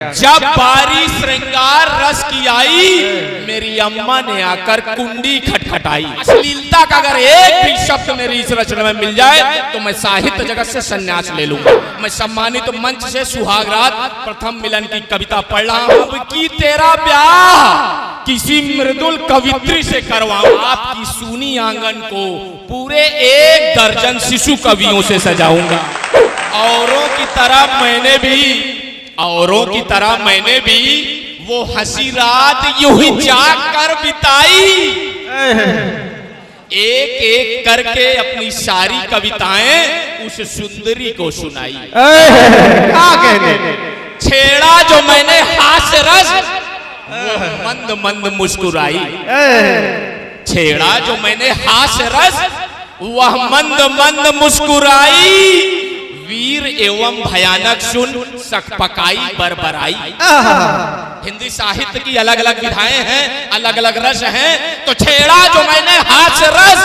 जब बारी श्रृंगार रस की आई, मेरी अम्मा ने आकर कुंडी खटखटाई। अश्लीलता का अगर एक भी शब्द मेरी इस रचना में मिल जाए तो मैं साहित्य जगत से संन्यास ले लूंगा। मैं सम्मानित मंच से सुहागरात प्रथम मिलन की कविता पढ़ रहा हूं। अब की तेरा ब्याह किसी मृदुल कवित्री से करवाऊं, आपकी सूनी आंगन को पूरे 1 दर्जन शिशु कवियों से सजाऊंगा। औरों की तरह मैंने भी वो हंसी रात यूं ही जाग कर बिताई। एक एक करके अपनी सारी कविताएं उस सुंदरी को सुनाई। क्या कहने, छेड़ा जो मैंने हास्य रस, वो मंद मंद मुस्कुराई। छेड़ा जो मैंने हास्य रस, वह मंद मंद मुस्कुराई। वीर एवं भयानक सुन सकपकाई बरबराई। हिंदी साहित्य की अलग अलग विधाएं हैं, अलग अलग रस हैं। तो छेड़ा जो मैंने हास्य रस,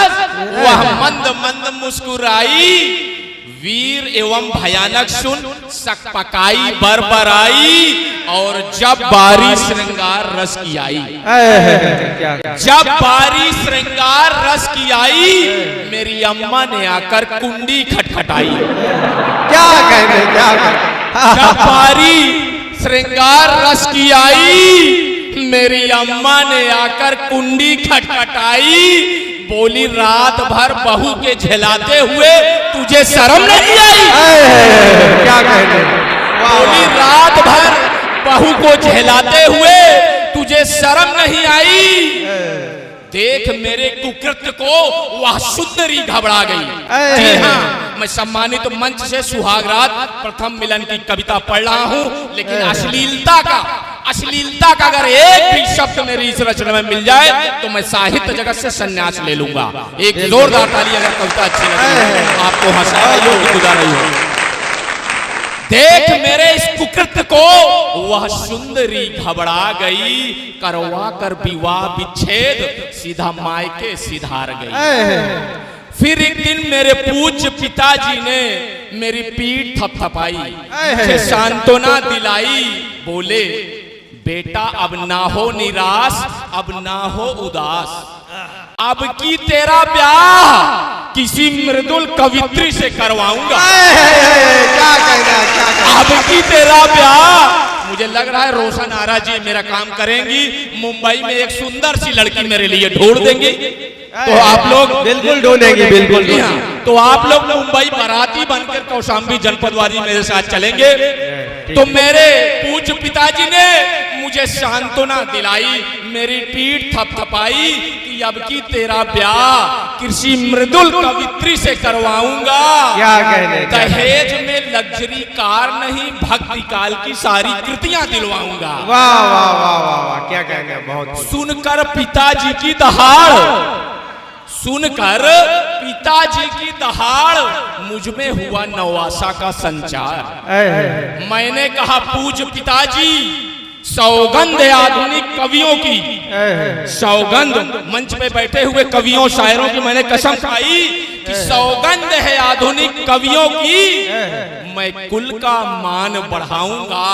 वह मंद मंद मुस्कुराई। वीर एवं भयानक सुन सकपकाई बरबराई। और जब बारी श्रृंगार रस की आई, जब बारी श्रृंगार रस की आई, मेरी अम्मा ने आकर कुंडी खटखटाई। क्या कहने, क्या कहने। जब बारी श्रृंगार रस की आई, मेरी अम्मा ने आकर कुंडी खटखटाई। बोली रात भर बहू के झेलाते हुए तुझे शर्म नहीं आई। क्या कहने। बोली रात भर बहू को झेलाते हुए तुझे शर्म नहीं आई। देख मेरे कुकृत्य को वह सुंदरी घबरा गई। जी हाँ, मैं सम्मानित मंच से सुहागरात प्रथम मिलन की कविता पढ़ रहा हूं। लेकिन अश्लीलता का अगर एक भी शब्द मेरी इस रचना में मिल जाए तो मैं साहित्य जगत से संन्यास ले लूंगा। एक जोरदार ताली अगर कविता अच्छी लगे, आपको हंसा रही हो कि गुजा रही हो। देख मेरे इस कुकृत्य को वह सुंदरी घबरा गई। करवा कर विवाह विच्छेद सीधा मायके सिधार गई। फिर एक दिन मेरे पूज्य पिताजी ने मेरी पीठ थपथपाई, मुझे सांत्वना दिलाई। बोले बेटा अब ना हो निराश, अब ना हो उदास। अब की तेरा ब्याह किसी मृदुल कवित्री से करवाऊंगा। क्या कहना, क्या कहना। अब की तेरा ब्याह, मुझे लग रहा है रोशन आरा जी मेरा काम करेंगी। मुंबई में एक सुंदर सी लड़की मेरे लिए ढूंढ देंगी। तो आप लोग बिल्कुल ढूंढेंगे, बिल्कुल। तो आप लोग मुंबई बाराती बनकर कौशाम्बी जनपद वाली मेरे साथ चलेंगे। तो मेरे पूज्य पिताजी ने मुझे सांत्वना दिलाई, मेरी पीठ थपथपाई कि अब की तेरा ब्याह किसी मृदुल कवित्री से करवाऊंगा। क्या कहने। दहेज में लग्जरी कार नहीं, भक्ति काल की सारी कृतियां दिलवाऊंगा। वाह वाह वाह वाह वाह, क्या कहने। बहुत सुनकर पिताजी की दहाड़, सुनकर पिताजी की दहाड़, मुझ में हुआ नवासा का संचार। मैंने कहा पूज्य पिताजी, सौगंध है आधुनिक कवियों की, सौगंध। मंच पे बैठे हुए कवियों शायरों की मैंने कसम खाई कि सौगंध है आधुनिक कवियों की। मैं कुल का मान बढ़ाऊंगा,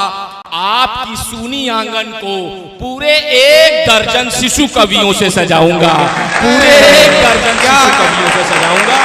आपकी सूनी आंगन को पूरे 1 दर्जन शिशु कवियों से सजाऊंगा। पूरे 1 दर्जन शिशु कवियों से सजाऊंगा।